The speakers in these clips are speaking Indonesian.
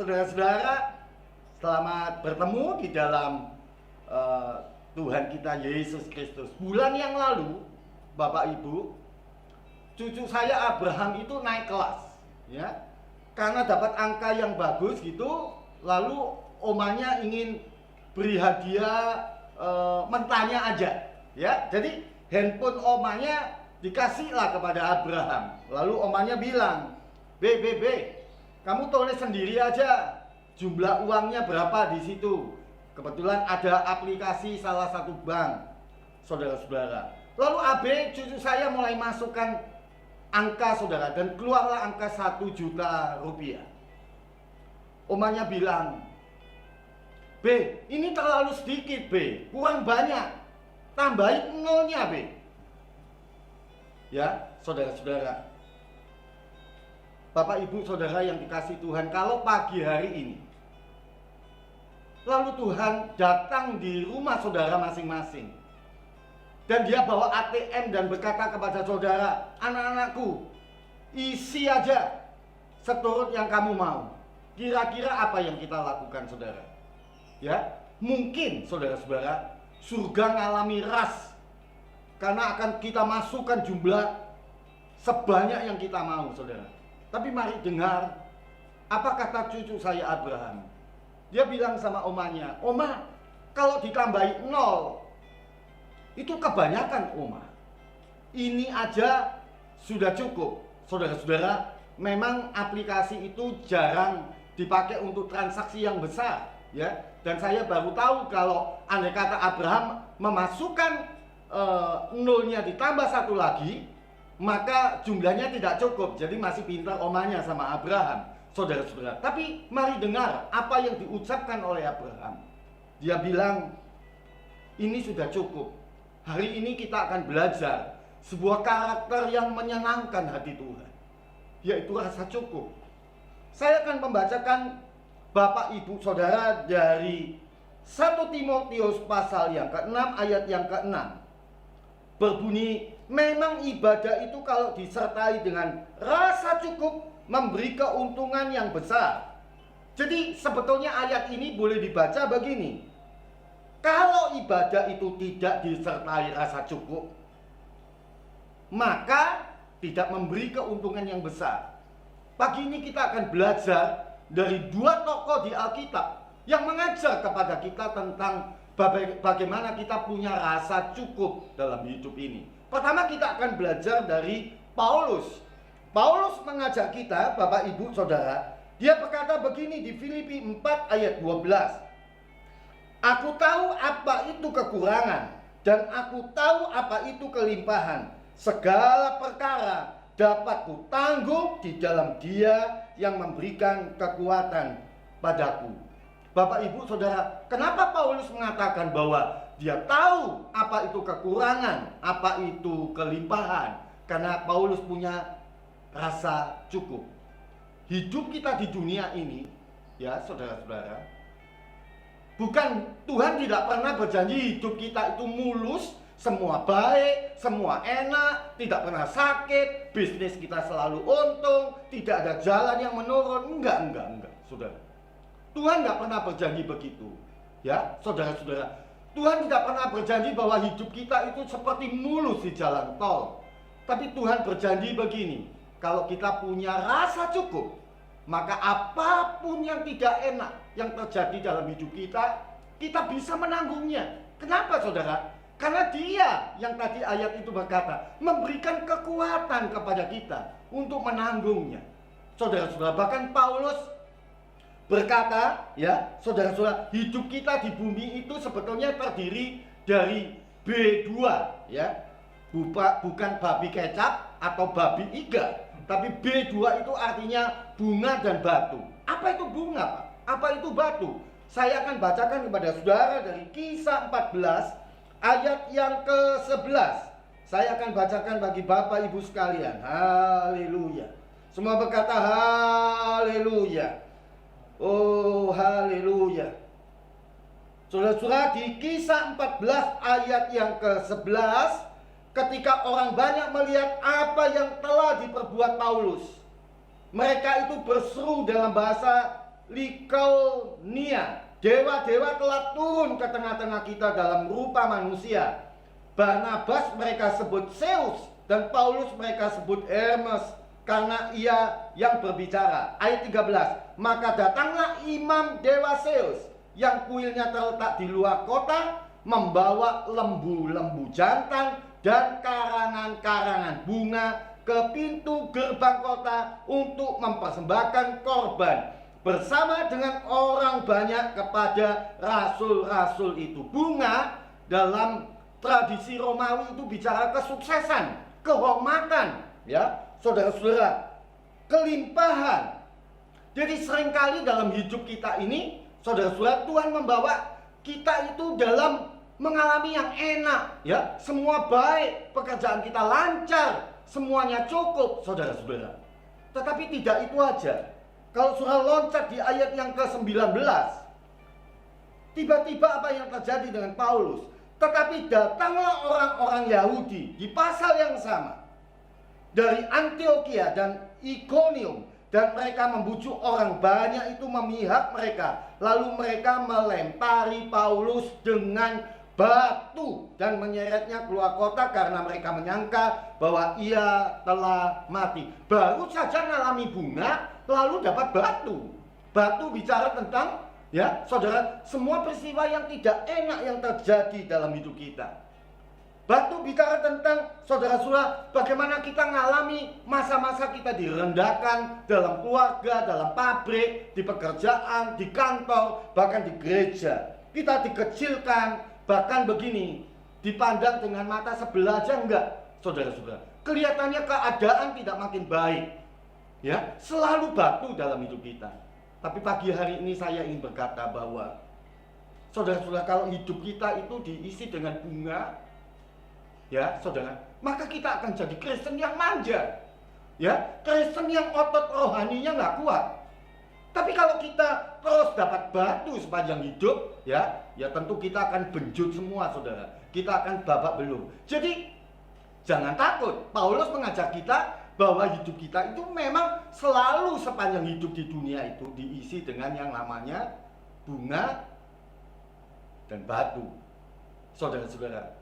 saudara-saudara, selamat bertemu di dalam Tuhan kita Yesus Kristus. Bulan yang lalu, Bapak Ibu, cucu saya Abraham itu naik kelas, ya, karena dapat angka yang bagus gitu. Lalu omanya ingin beri hadiah mentahnya aja, ya. Jadi handphone omanya dikasihlah kepada Abraham. Lalu omanya bilang, B, kamu tulis sendiri aja jumlah uangnya berapa di situ. Kebetulan ada aplikasi salah satu bank, saudara-saudara. Lalu AB, cucu saya mulai masukkan angka, saudara, dan keluarlah angka 1 juta rupiah. Omanya bilang, B, ini terlalu sedikit, B, kurang banyak, tambahin nolnya, B. Ya, saudara-saudara, Bapak Ibu Saudara yang dikasih Tuhan, kalau pagi hari ini lalu Tuhan datang di rumah saudara masing-masing dan dia bawa ATM dan berkata kepada saudara, anak-anakku, isi aja seturut yang kamu mau. Kira-kira apa yang kita lakukan, saudara? Ya, mungkin saudara-saudara, surga ngalami ras karena akan kita masukkan jumlah sebanyak yang kita mau, saudara. Tapi mari dengar apa kata cucu saya Abraham. Dia bilang sama omanya, Oma, kalau ditambahin 0 itu kebanyakan, Oma. Ini aja sudah cukup. Saudara-saudara, memang aplikasi itu jarang dipakai untuk transaksi yang besar, ya. Dan saya baru tahu kalau andai kata Abraham memasukkan nolnya ditambah 1 lagi, maka jumlahnya tidak cukup. Jadi masih pintar omanya sama Abraham, saudara-saudara. Tapi mari dengar apa yang diucapkan oleh Abraham. Dia bilang, ini sudah cukup. Hari ini kita akan belajar sebuah karakter yang menyenangkan hati Tuhan, yaitu rasa cukup. Saya akan membacakan Bapak Ibu Saudara dari 1 Timotius pasal yang ke-6 ayat yang ke-6. Berbunyi, memang ibadah itu kalau disertai dengan rasa cukup memberi keuntungan yang besar. Jadi sebetulnya ayat ini boleh dibaca begini. Kalau ibadah itu tidak disertai rasa cukup, maka tidak memberi keuntungan yang besar. Pagi ini kita akan belajar dari 2 tokoh di Alkitab yang mengajar kepada kita tentang bagaimana kita punya rasa cukup dalam hidup ini. Pertama kita akan belajar dari Paulus. Paulus mengajak kita, Bapak Ibu Saudara, dia berkata begini di Filipi 4 ayat 12. Aku tahu apa itu kekurangan dan aku tahu apa itu kelimpahan. Segala perkara dapat kutanggung di dalam Dia yang memberikan kekuatan padaku. Bapak Ibu Saudara, kenapa Paulus mengatakan bahwa dia tahu apa itu kekurangan, apa itu kelimpahan? Karena Paulus punya rasa cukup. Hidup kita di dunia ini, ya saudara-saudara, bukan, Tuhan tidak pernah berjanji hidup kita itu mulus, semua baik, semua enak, tidak pernah sakit, bisnis kita selalu untung, tidak ada jalan yang menurun. Enggak, saudara. Tuhan tidak pernah berjanji begitu, ya saudara-saudara. Tuhan tidak pernah berjanji bahwa hidup kita itu seperti mulus di jalan tol. Tapi Tuhan berjanji begini, kalau kita punya rasa cukup, maka apapun yang tidak enak yang terjadi dalam hidup kita, kita bisa menanggungnya. Kenapa, saudara? Karena Dia yang tadi ayat itu berkata, memberikan kekuatan kepada kita untuk menanggungnya. Saudara-saudara, bahkan Paulus berkata, ya saudara-saudara, hidup kita di bumi itu sebetulnya terdiri dari B2, ya, bukan babi kecap atau babi iga, tapi B2 itu artinya bunga dan batu. Apa itu bunga, Pak? Apa itu batu? Saya akan bacakan kepada saudara dari Kisah 14 ayat yang ke-11. Saya akan bacakan bagi Bapak Ibu sekalian. Haleluya. Semua berkata haleluya. Oh, haleluya. Saudara-saudara, di Kisah 14 ayat yang ke-11, ketika orang banyak melihat apa yang telah diperbuat Paulus, mereka itu berseru dalam bahasa Likonia. Dewa-dewa telah turun ke tengah-tengah kita dalam rupa manusia. Barnabas mereka sebut Zeus dan Paulus mereka sebut Hermes karena ia yang berbicara. Ayat 13. Maka datanglah imam dewa Zeus yang kuilnya terletak di luar kota, membawa lembu-lembu jantan dan karangan-karangan bunga ke pintu gerbang kota untuk mempersembahkan korban bersama dengan orang banyak kepada rasul-rasul itu. Bunga dalam tradisi Romawi itu bicara kesuksesan, kehormatan, ya, saudara-saudara, kelimpahan. Jadi seringkali dalam hidup kita ini, saudara-saudara, Tuhan membawa kita itu dalam mengalami yang enak, ya, semua baik, pekerjaan kita lancar, semuanya cukup, saudara-saudara. Tetapi tidak itu aja. Kalau surah loncat di ayat yang ke-19, tiba-tiba apa yang terjadi dengan Paulus? Tetapi datanglah orang-orang Yahudi di pasal yang sama dari Antioquia dan Iconium, dan mereka membujuk orang banyak itu memihak mereka. Lalu mereka melempari Paulus dengan batu dan menyeretnya keluar kota karena mereka menyangka bahwa ia telah mati. Baru saja mengalami bunga, lalu dapat batu. Batu bicara tentang, ya saudara, semua peristiwa yang tidak enak yang terjadi dalam hidup kita. Batu bicara tentang, saudara-saudara, bagaimana kita mengalami masa-masa kita direndahkan dalam keluarga, dalam pabrik, di pekerjaan, di kantor, bahkan di gereja. Kita dikecilkan, bahkan begini, dipandang dengan mata sebelah aja enggak, saudara-saudara. Kelihatannya keadaan tidak makin baik, ya, selalu batu dalam hidup kita. Tapi pagi hari ini saya ingin berkata bahwa, saudara-saudara, kalau hidup kita itu diisi dengan bunga, ya saudara, maka kita akan jadi Kristen yang manja, ya, Kristen yang otot rohaninya nggak kuat. Tapi kalau kita terus dapat batu sepanjang hidup, ya tentu kita akan benjut semua, saudara. Kita akan babak belur. Jadi jangan takut. Paulus mengajak kita bahwa hidup kita itu memang selalu sepanjang hidup di dunia itu diisi dengan yang namanya bunga dan batu. Saudara-saudara,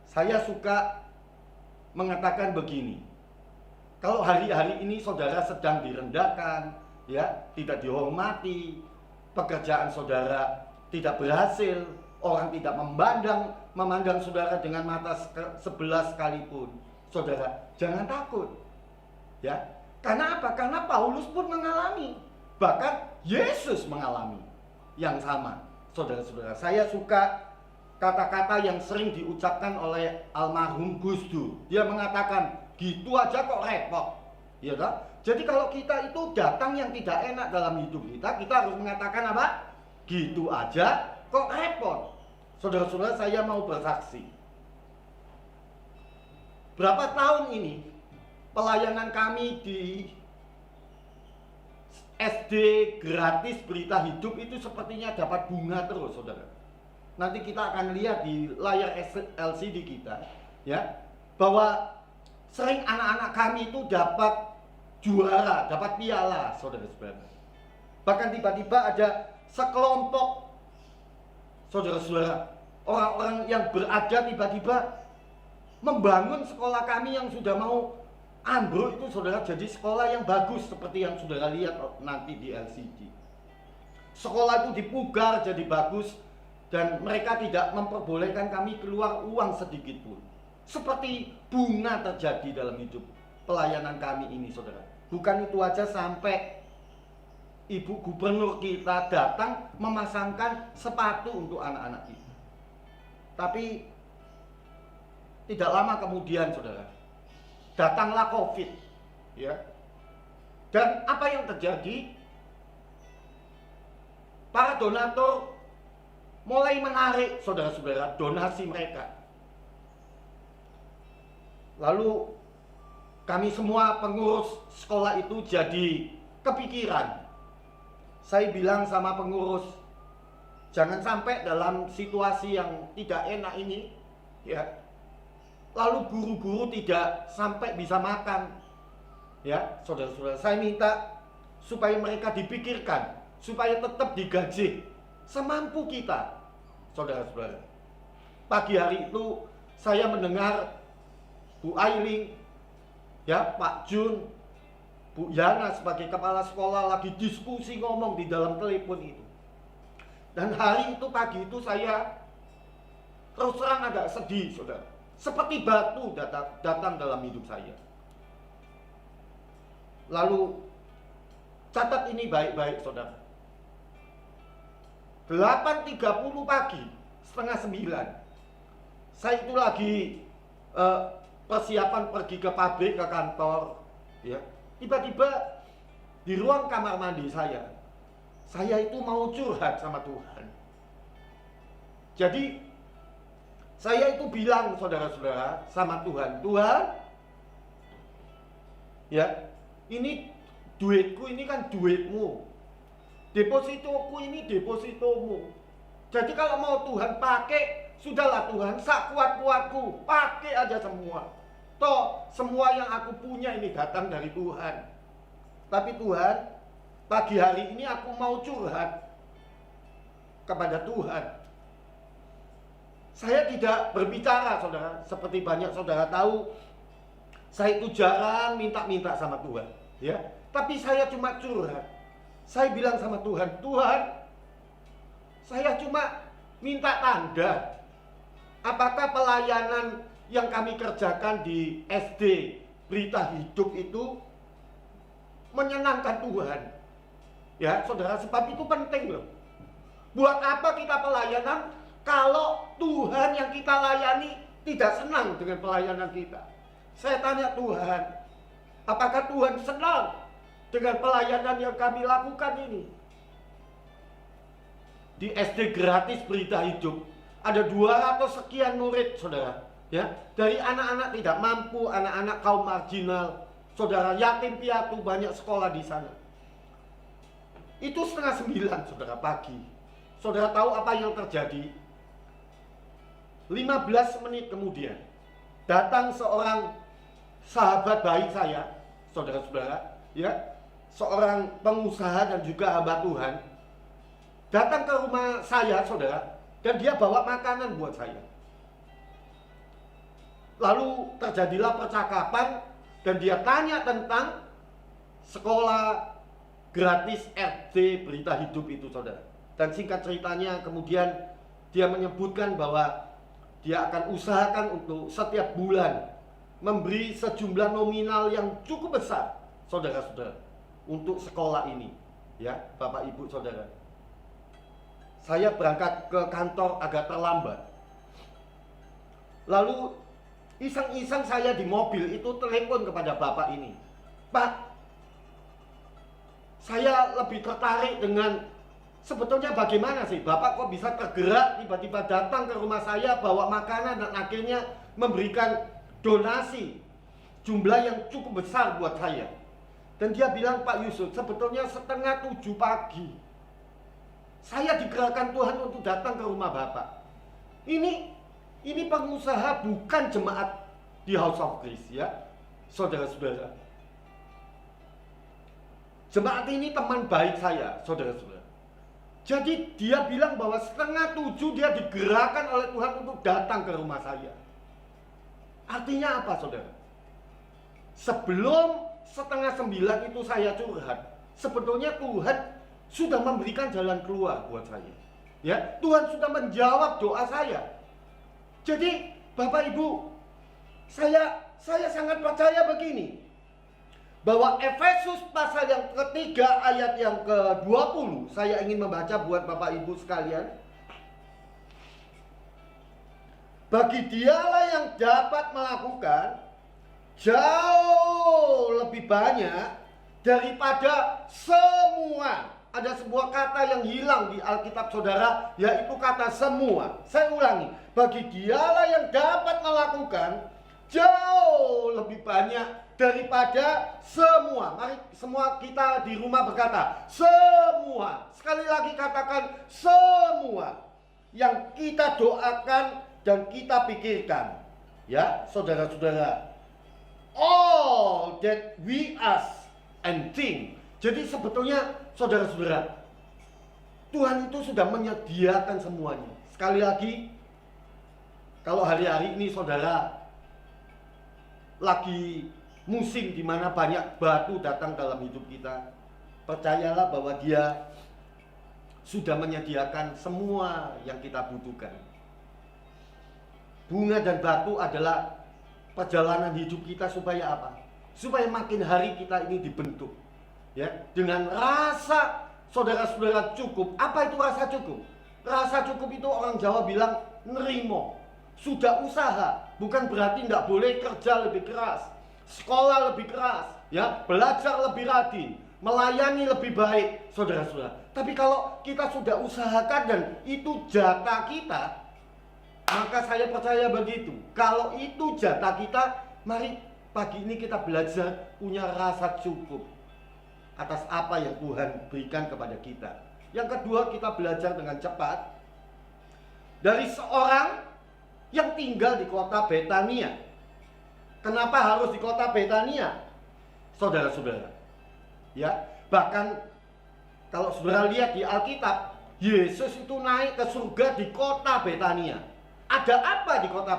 saya suka mengatakan begini. Kalau hari-hari ini saudara sedang direndahkan, ya, tidak dihormati, pekerjaan saudara tidak berhasil, orang tidak memandang saudara dengan mata sebelah sekalipun, saudara jangan takut, ya. Karena apa? Karena Paulus pun mengalami, bahkan Yesus mengalami yang sama, saudara-saudara. Saya suka kata-kata yang sering diucapkan oleh almarhum Gus Dur. Dia mengatakan, gitu aja kok repot, ya kan? Jadi kalau kita itu datang yang tidak enak dalam hidup kita, kita harus mengatakan apa? Gitu aja kok repot. Saudara-saudara, saya mau bersaksi. Berapa tahun ini pelayanan kami di SD gratis berita hidup itu sepertinya dapat bunga terus, saudara. Nanti kita akan lihat di layar LCD kita, ya, bahwa sering anak-anak kami itu dapat juara, dapat piala, saudara-saudara. Bahkan tiba-tiba ada sekelompok, saudara-saudara, orang-orang yang berada tiba-tiba membangun sekolah kami yang sudah mau ambruk itu, saudara, jadi sekolah yang bagus seperti yang saudara lihat nanti di LCD. Sekolah itu dipugar jadi bagus dan mereka tidak memperbolehkan kami keluar uang sedikit pun. Seperti bunga terjadi dalam hidup pelayanan kami ini, saudara. Bukan itu aja, sampai Ibu Gubernur kita datang memasangkan sepatu untuk anak-anak kita. Tapi tidak lama kemudian, saudara, datanglah COVID, ya. Dan apa yang terjadi? Para donatur mulai menarik, saudara-saudara, donasi mereka. Lalu kami semua pengurus sekolah itu jadi kepikiran. Saya bilang sama pengurus, jangan sampai dalam situasi yang tidak enak ini, ya, lalu guru-guru tidak sampai bisa makan, ya, saudara-saudara. Saya minta supaya mereka dipikirkan, supaya tetap digaji semampu kita. Saudara-saudara, pagi hari itu saya mendengar Bu Ailing, ya, Pak Jun, Bu Yana sebagai kepala sekolah lagi diskusi ngomong di dalam telepon itu. Dan hari itu, pagi itu saya terus terang agak sedih, saudara. Seperti batu datang dalam hidup saya. Lalu catat ini baik-baik, saudara. 8.30 pagi, setengah 9. Saya itu lagi persiapan pergi ke pabrik, ke kantor, ya. Tiba-tiba di ruang kamar mandi saya itu mau curhat sama Tuhan. Jadi saya itu bilang, saudara-saudara, sama Tuhan, Tuhan, ya, ini duitku, ini kan duitmu, depositoku ini depositomu. Jadi kalau mau Tuhan pakai, sudahlah Tuhan, sak kuat-kuatku, pakai aja semua. Toh semua yang aku punya ini datang dari Tuhan. Tapi Tuhan, pagi hari ini aku mau curhat kepada Tuhan. Saya tidak berbicara, saudara. Seperti banyak saudara tahu, saya itu jarang minta-minta sama Tuhan, ya. Tapi saya cuma curhat. Saya bilang sama Tuhan, Tuhan, saya cuma minta tanda. Apakah pelayanan yang kami kerjakan di SD Berita Hidup itu menyenangkan Tuhan? Ya, saudara, sebab itu penting loh. Buat apa kita pelayanan kalau Tuhan yang kita layani tidak senang dengan pelayanan kita? Saya tanya Tuhan, apakah Tuhan senang dengan pelayanan yang kami lakukan ini? Di SD Gratis Berita Hidup ada 200 sekian murid, saudara, ya, dari anak-anak tidak mampu, anak-anak kaum marginal, saudara, yatim piatu, banyak sekolah di sana. Itu setengah 9, saudara, pagi. Saudara tahu apa yang terjadi? 15 menit kemudian datang seorang sahabat baik saya, saudara-saudara, ya, seorang pengusaha dan juga hamba Tuhan, datang ke rumah saya, saudara, dan dia bawa makanan buat saya. Lalu terjadilah percakapan dan dia tanya tentang sekolah gratis RT Berita Hidup itu, saudara. Dan singkat ceritanya kemudian dia menyebutkan bahwa dia akan usahakan untuk setiap bulan memberi sejumlah nominal yang cukup besar, saudara-saudara, untuk sekolah ini, ya, Bapak Ibu saudara. Saya berangkat ke kantor agak terlambat. Lalu iseng-iseng saya di mobil itu telepon kepada bapak ini. Pak, saya lebih tertarik dengan sebetulnya bagaimana sih bapak kok bisa tergerak tiba-tiba datang ke rumah saya bawa makanan dan akhirnya memberikan donasi jumlah yang cukup besar buat saya. Dan dia bilang, Pak Yusuf, sebetulnya 6:30 pagi saya digerakkan Tuhan untuk datang ke rumah bapak. Ini pengusaha, bukan jemaat di House of Grace, ya, saudara-saudara. Jemaat ini teman baik saya, saudara-saudara. Jadi dia bilang bahwa 6:30 dia digerakkan oleh Tuhan untuk datang ke rumah saya. Artinya apa, saudara? Sebelum 8:30 itu saya curhat, sebetulnya Tuhan sudah memberikan jalan keluar buat saya. Ya, Tuhan sudah menjawab doa saya. Jadi, Bapak Ibu, saya sangat percaya begini, bahwa Efesus pasal yang ketiga ayat yang ke-20 saya ingin membaca buat Bapak Ibu sekalian. Bagi dialah yang dapat melakukan jauh lebih banyak daripada semua. Ada sebuah kata yang hilang di Alkitab saudara, yaitu kata semua. Saya ulangi, bagi dialah yang dapat melakukan jauh lebih banyak daripada semua. Mari semua kita di rumah berkata, semua. Sekali lagi katakan, semua yang kita doakan dan kita pikirkan. Ya, saudara-saudara, all that we ask and think. Jadi sebetulnya saudara-saudara, Tuhan itu sudah menyediakan semuanya. Sekali lagi, kalau hari-hari ini saudara lagi musim di mana banyak batu datang dalam hidup kita, percayalah bahwa Dia sudah menyediakan semua yang kita butuhkan. Bunga dan batu adalah perjalanan hidup kita supaya apa? Supaya makin hari kita ini dibentuk, ya, dengan rasa saudara-saudara cukup. Apa itu rasa cukup? Rasa cukup itu orang Jawa bilang nerimo. Sudah usaha, bukan berarti tidak boleh kerja lebih keras, sekolah lebih keras, ya, belajar lebih rajin, melayani lebih baik, saudara-saudara. Tapi kalau kita sudah usahakan dan itu jatah kita, maka saya percaya begitu. Kalau itu jatah kita, mari pagi ini kita belajar punya rasa cukup atas apa yang Tuhan berikan kepada kita. Yang kedua, kita belajar dengan cepat dari seorang yang tinggal di kota Betania. Kenapa harus di kota Betania, saudara-saudara? Ya, bahkan kalau saudara lihat di Alkitab, Yesus itu naik ke surga di kota Betania. Ada apa di kota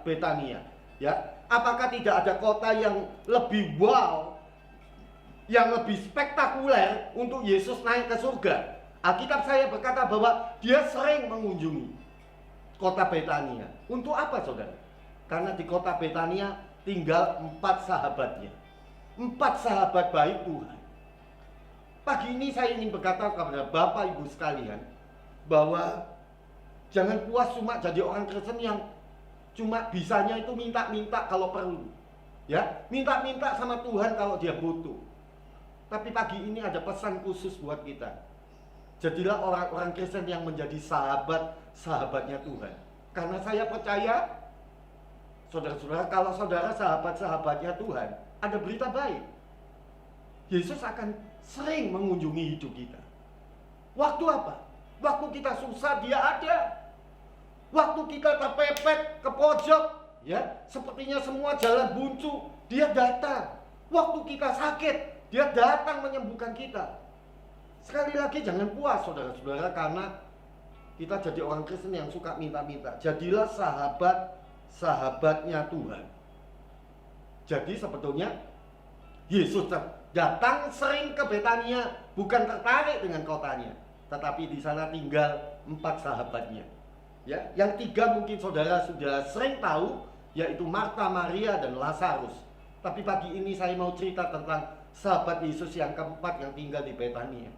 Betania? Ya, apakah tidak ada kota yang lebih wow, yang lebih spektakuler untuk Yesus naik ke surga? Alkitab saya berkata bahwa Dia sering mengunjungi kota Betania. Untuk apa, saudara? Karena di kota Betania tinggal 4 sahabatnya, 4 sahabat baik Tuhan. Pagi ini saya ingin berkata kepada Bapak Ibu sekalian bahwa jangan puas cuma jadi orang Kristen yang cuma bisanya itu minta-minta kalau perlu, ya, minta-minta sama Tuhan kalau dia butuh. Tapi pagi ini ada pesan khusus buat kita. Jadilah orang-orang Kristen yang menjadi sahabat-sahabatnya Tuhan. Karena saya percaya, saudara-saudara, kalau saudara sahabat-sahabatnya Tuhan, ada berita baik. Yesus akan sering mengunjungi hidup kita. Waktu apa? Waktu kita susah, Dia ada. Waktu kita terpepet ke pojok, ya, sepertinya semua jalan buntu, Dia datang. Waktu kita sakit, Dia datang menyembuhkan kita. Sekali lagi, jangan puas, saudara-saudara, karena kita jadi orang Kristen yang suka minta-minta. Jadilah sahabat-sahabatnya Tuhan. Jadi sebetulnya Yesus datang sering ke Betania, bukan tertarik dengan kotanya, tetapi di sana tinggal 4 sahabatnya. Ya, yang 3 mungkin saudara sudah sering tahu, yaitu Marta, Maria, dan Lazarus. Tapi pagi ini saya mau cerita tentang sahabat Yesus yang keempat yang tinggal di Betania.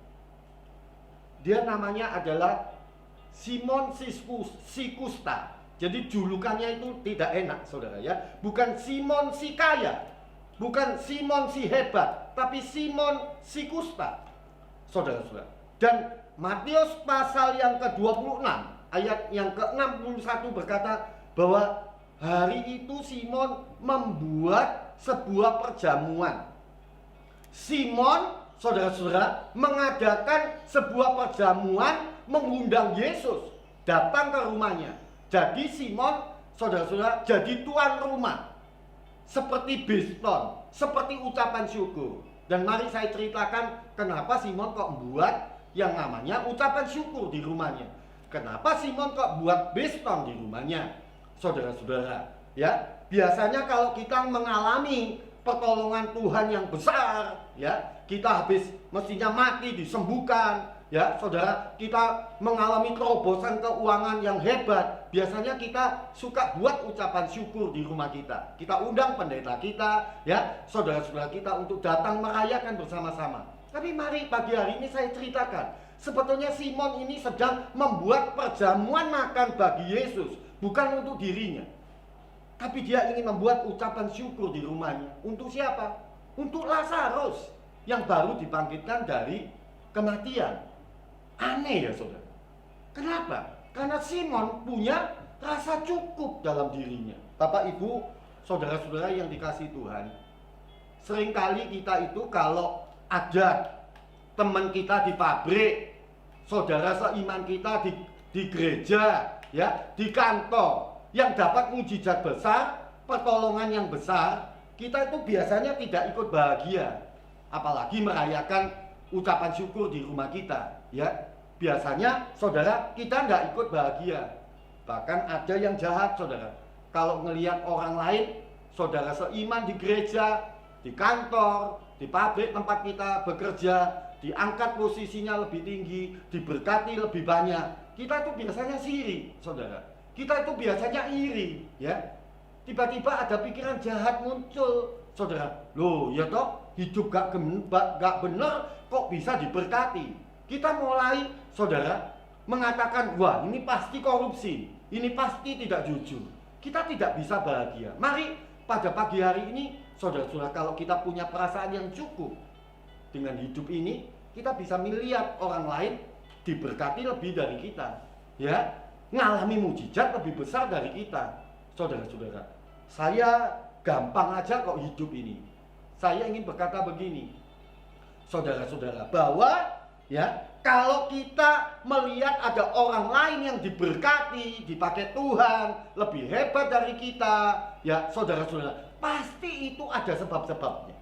Dia namanya adalah Simon Sikusta. Jadi julukannya itu tidak enak, saudara, ya. Bukan Simon si kaya, bukan Simon si hebat, tapi Simon Sikusta, saudara-saudara. Dan Matius pasal yang ke-26 ayat yang ke-61 berkata bahwa hari itu Simon membuat sebuah perjamuan. Simon, saudara-saudara, mengadakan sebuah perjamuan, mengundang Yesus datang ke rumahnya. Jadi Simon, saudara-saudara, jadi tuan rumah, seperti biston, seperti ucapan syukur. Dan mari saya ceritakan kenapa Simon kok membuat yang namanya ucapan syukur di rumahnya. Kenapa Simon kok buat biston di rumahnya, saudara-saudara? Ya, biasanya kalau kita mengalami pertolongan Tuhan yang besar, ya, kita habis mestinya mati disembuhkan, ya, saudara, kita mengalami terobosan keuangan yang hebat, biasanya kita suka buat ucapan syukur di rumah kita. Kita undang pendeta kita, ya, saudara-saudara kita untuk datang merayakan bersama-sama. Tapi mari pagi hari ini saya ceritakan, sebetulnya Simon ini sedang membuat perjamuan makan bagi Yesus, bukan untuk dirinya. Tapi dia ingin membuat ucapan syukur di rumahnya. Untuk siapa? Untuk Lazarus yang baru dibangkitkan dari kematian. Aneh ya, saudara. Kenapa? Karena Simon punya rasa cukup dalam dirinya. Bapak, Ibu, saudara-saudara yang dikasihi Tuhan, seringkali kita itu kalau ada teman kita di pabrik, saudara seiman kita di gereja, ya, di kantor, yang dapat mujizat besar, pertolongan yang besar, kita itu biasanya tidak ikut bahagia. Apalagi merayakan ucapan syukur di rumah kita, ya. Biasanya saudara kita nggak ikut bahagia. Bahkan ada yang jahat saudara. Kalau ngelihat orang lain, saudara seiman di gereja, di kantor, di pabrik tempat kita bekerja, diangkat posisinya lebih tinggi, diberkati lebih banyak, kita itu biasanya siri saudara. Kita itu biasanya iri, ya. Tiba-tiba ada pikiran jahat muncul saudara. Loh ya toh, hidup gak bener kok bisa diberkati. Kita mulai saudara mengatakan, wah ini pasti korupsi, ini pasti tidak jujur, kita tidak bisa bahagia. Mari pada pagi hari ini saudara-saudara, kalau kita punya perasaan yang cukup dengan hidup ini, kita bisa melihat orang lain diberkati lebih dari kita, ya, ngalami mujizat lebih besar dari kita. Saudara-saudara, saya gampang aja kok hidup ini. Saya ingin berkata begini, saudara-saudara, bahwa ya, kalau kita melihat ada orang lain yang diberkati, dipakai Tuhan, lebih hebat dari kita, ya saudara-saudara, pasti itu ada sebab-sebabnya.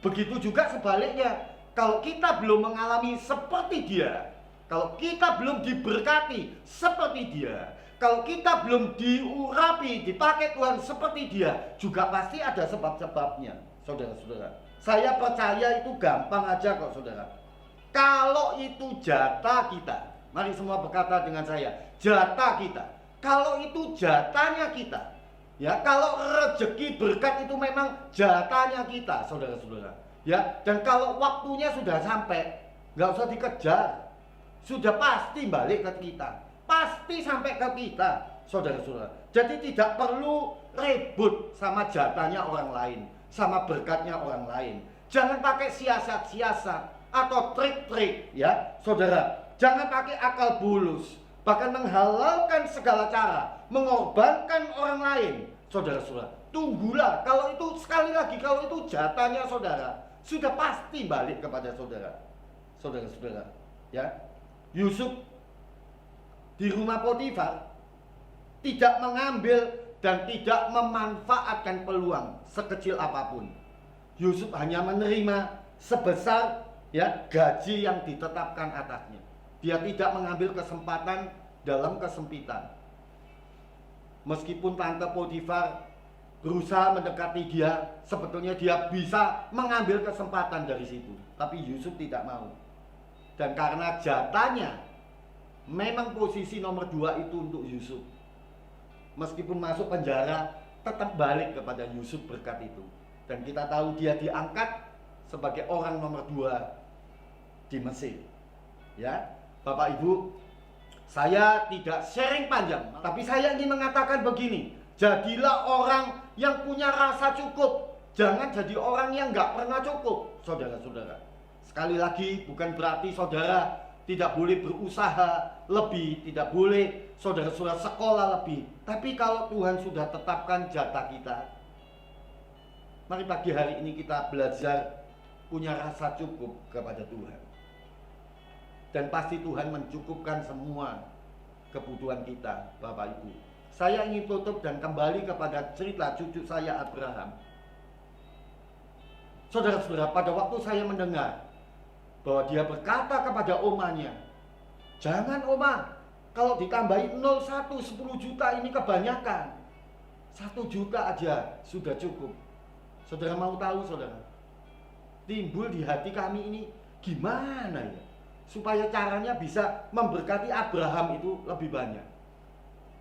Begitu juga sebaliknya, kalau kita belum mengalami seperti dia, kalau kita belum diberkati seperti dia, kalau kita belum diurapi, dipakai Tuhan seperti dia, juga pasti ada sebab-sebabnya, saudara-saudara. Saya percaya itu gampang aja kok saudara. Kalau itu jatah kita, mari semua berkata dengan saya, jatah kita. Kalau itu jatahnya kita, ya, kalau rezeki berkat itu memang jatahnya kita, saudara-saudara, ya. Dan kalau waktunya sudah sampai, nggak usah dikejar, sudah pasti balik ke kita, pasti sampai ke kita, saudara-saudara. Jadi tidak perlu ribut sama jatahnya orang lain, sama berkatnya orang lain. Jangan pakai siasat-siasat atau trik-trik, ya saudara. Jangan pakai akal bulus, bahkan menghalalkan segala cara, mengorbankan orang lain. Saudara-saudara, tunggulah. Kalau itu, sekali lagi, kalau itu jatahnya saudara, sudah pasti balik kepada saudara. Saudara-saudara, ya. Yusuf di rumah Potifar tidak mengambil dan tidak memanfaatkan peluang sekecil apapun. Yusuf hanya menerima sebesar, ya, gaji yang ditetapkan atasnya. Dia tidak mengambil kesempatan dalam kesempitan. Meskipun tante Potifar berusaha mendekati dia, sebetulnya dia bisa mengambil kesempatan dari situ, tapi Yusuf tidak mau. Dan karena jatahnya memang posisi nomor 2 itu untuk Yusuf, meskipun masuk penjara tetap balik kepada Yusuf berkat itu. Dan kita tahu dia diangkat sebagai orang nomor 2 di Mesir. Ya, Bapak Ibu, saya tidak sharing panjang, tapi saya ingin mengatakan begini, jadilah orang yang punya rasa cukup, jangan jadi orang yang nggak pernah cukup, saudara-saudara. Sekali lagi, bukan berarti saudara tidak boleh berusaha lebih, tidak boleh saudara-saudara sekolah lebih. Tapi kalau Tuhan sudah tetapkan jatah kita, mari pagi hari ini kita belajar punya rasa cukup kepada Tuhan. Dan pasti Tuhan mencukupkan semua kebutuhan kita, Bapak Ibu. Saya ingin tutup dan kembali kepada cerita cucu saya Abraham. Saudara-saudara, pada waktu saya mendengar bahwa dia berkata kepada omanya, jangan oma, kalau ditambahin 01 10 juta ini kebanyakan, 1 juta aja sudah cukup. Saudara mau tahu saudara, timbul di hati kami ini, gimana ya supaya caranya bisa memberkati Abraham itu lebih banyak.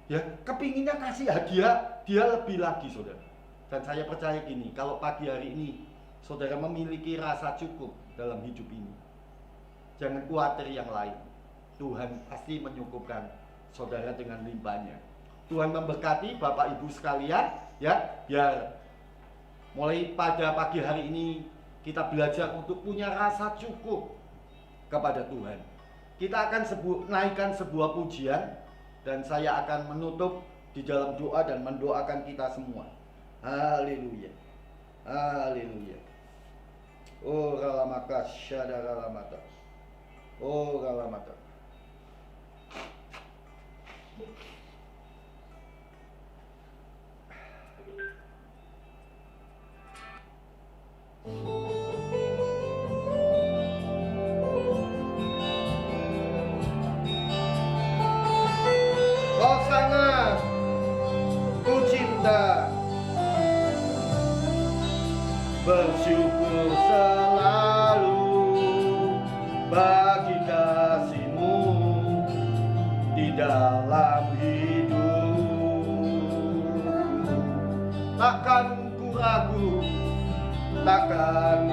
Ya, kepinginnya kasih hadiah dia lebih lagi saudara. Dan saya percaya gini, kalau pagi hari ini saudara memiliki rasa cukup dalam hidup ini, jangan khawatir yang lain. Tuhan pasti menyukupkan saudara dengan limpahnya. Tuhan memberkati Bapak Ibu sekalian, ya, biar mulai pada pagi hari ini kita belajar untuk punya rasa cukup kepada Tuhan. Kita akan naikkan sebuah pujian dan saya akan menutup di dalam doa dan mendoakan kita semua. Haleluya. Haleluya. Oh ralamaka syadaralamata. Oh ralamata. takkan ku ragu, takkan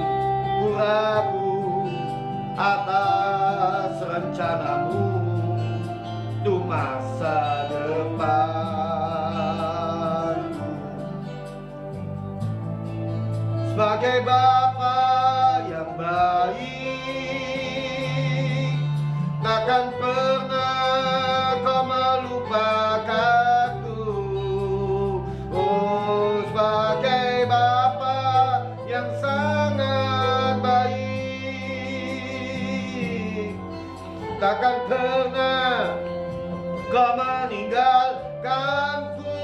ku ragu atas rencanamu untuk masa depanku. Sebagai Bapa yang baik, takkan pernah kau melupakanku. Oh, sebagai Bapa yang sangat baik, takkan pernah kau meninggalkanku.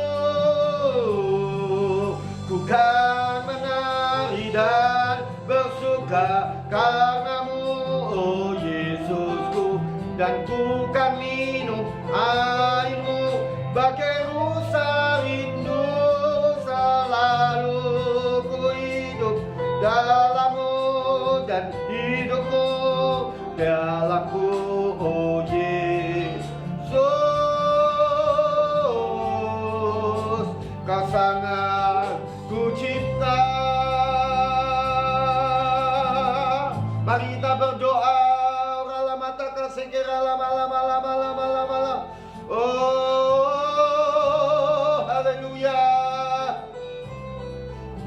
Ku kan menari dan bersuka karenamu, oh Yesusku, dan ku kan minum airmu bagai rusa rindu. Selalu ku hidup dalammu dan hidupmu dalamku, oh Yesus. Kau sangat ku cipta. Mari kita berdoa. Ralamata kasekira lama. Oh, haleluya.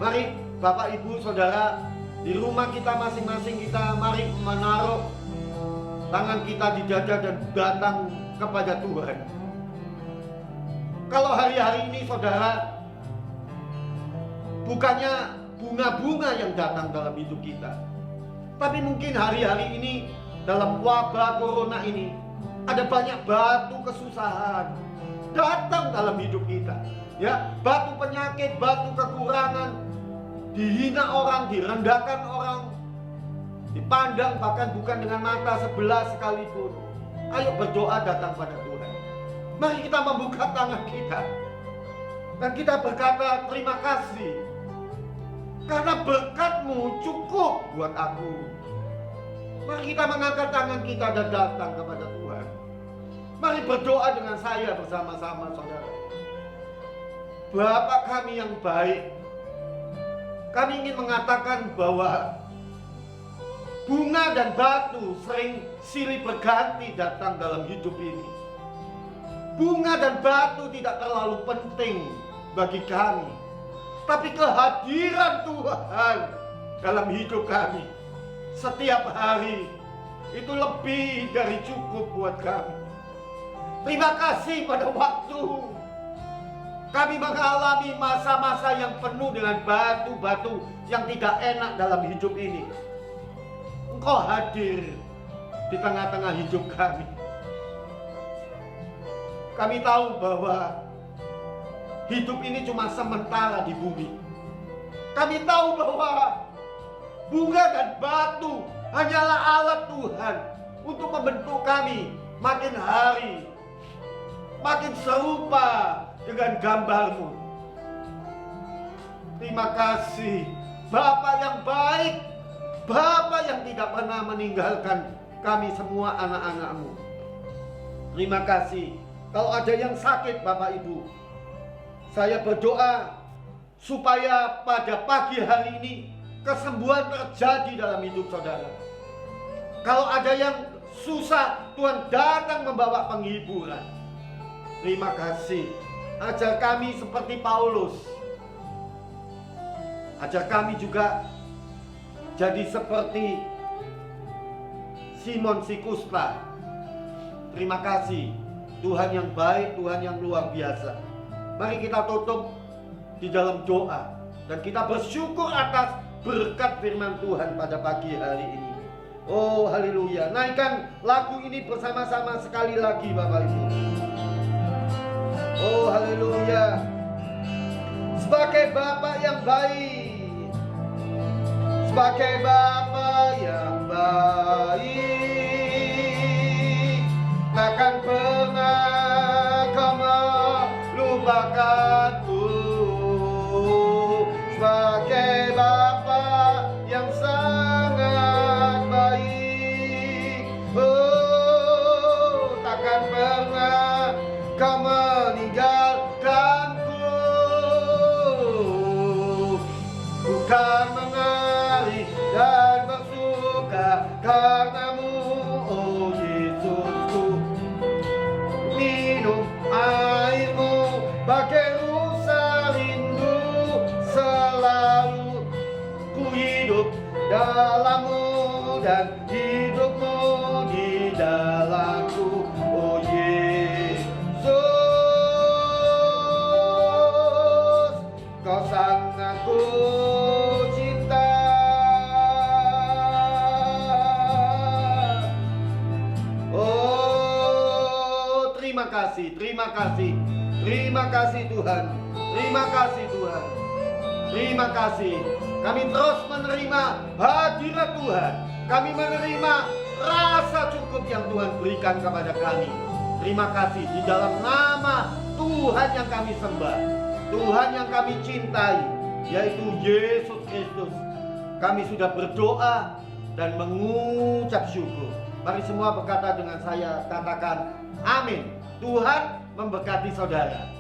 Mari Bapak Ibu Saudara, di rumah kita masing-masing kita mari menaruh tangan kita di dada dan datang kepada Tuhan. Kalau hari-hari ini saudara, bukannya bunga-bunga yang datang dalam hidup kita, tapi mungkin hari-hari ini dalam wabah corona ini ada banyak batu kesusahan datang dalam hidup kita. Ya, batu penyakit, batu kekurangan, dihina orang, direndahkan orang, dipandang bahkan bukan dengan mata sebelah sekalipun. Ayo berdoa datang pada Tuhan. Mari kita membuka tangan kita dan kita berkata terima kasih karena berkat-Mu cukup buat aku. Mari kita mengangkat tangan kita dan datang kepada Tuhan. Mari berdoa dengan saya bersama-sama saudara. Bapa kami yang baik, kami ingin mengatakan bahwa bunga dan batu sering silih berganti datang dalam hidup ini. Bunga dan batu tidak terlalu penting bagi kami, tapi kehadiran Tuhan dalam hidup kami setiap hari itu lebih dari cukup buat kami. Terima kasih pada waktu kami mengalami masa-masa yang penuh dengan batu-batu yang tidak enak dalam hidup ini. Engkau hadir di tengah-tengah hidup kami. Kami tahu bahwa hidup ini cuma sementara di bumi. Kami tahu bahwa bunga dan batu hanyalah alat Tuhan untuk membentuk kami makin hari makin serupa dengan gambar-Mu. Terima kasih Bapa yang baik, Bapa yang tidak pernah meninggalkan kami semua anak-anak-Mu. Terima kasih. Kalau ada yang sakit Bapak Ibu, saya berdoa supaya pada pagi hari ini kesembuhan terjadi dalam hidup saudara. Kalau ada yang susah, Tuhan datang membawa penghiburan. Terima kasih. Ajar kami seperti Paulus. Ajar kami juga jadi seperti Simon si Kusta. Terima kasih. Tuhan yang baik, Tuhan yang luar biasa. Mari kita tutup di dalam doa dan kita bersyukur atas berkat firman Tuhan pada pagi hari ini. Oh haleluya. Naikkan lagu ini bersama-sama sekali lagi Bapak Ibu. Oh haleluya. Sebagai Bapa yang baik, sebagai Bapa yang baik, takkan pernah Kau melupakanku. Sebagai Bapa yang sangat baik, oh takkan pernah Kau meninggalkanku. Kau sangat ku cinta. Oh, terima kasih, terima kasih. Terima kasih Tuhan. Terima kasih Tuhan. Terima kasih. Kami terus menerima hadirat Tuhan. Kami menerima rasa cukup yang Tuhan berikan kepada kami. Terima kasih di dalam nama Tuhan yang kami sembah, Tuhan yang kami cintai, yaitu Yesus Kristus. Kami sudah berdoa dan mengucap syukur. Mari semua berkata dengan saya, katakan amin. Tuhan memberkati saudara.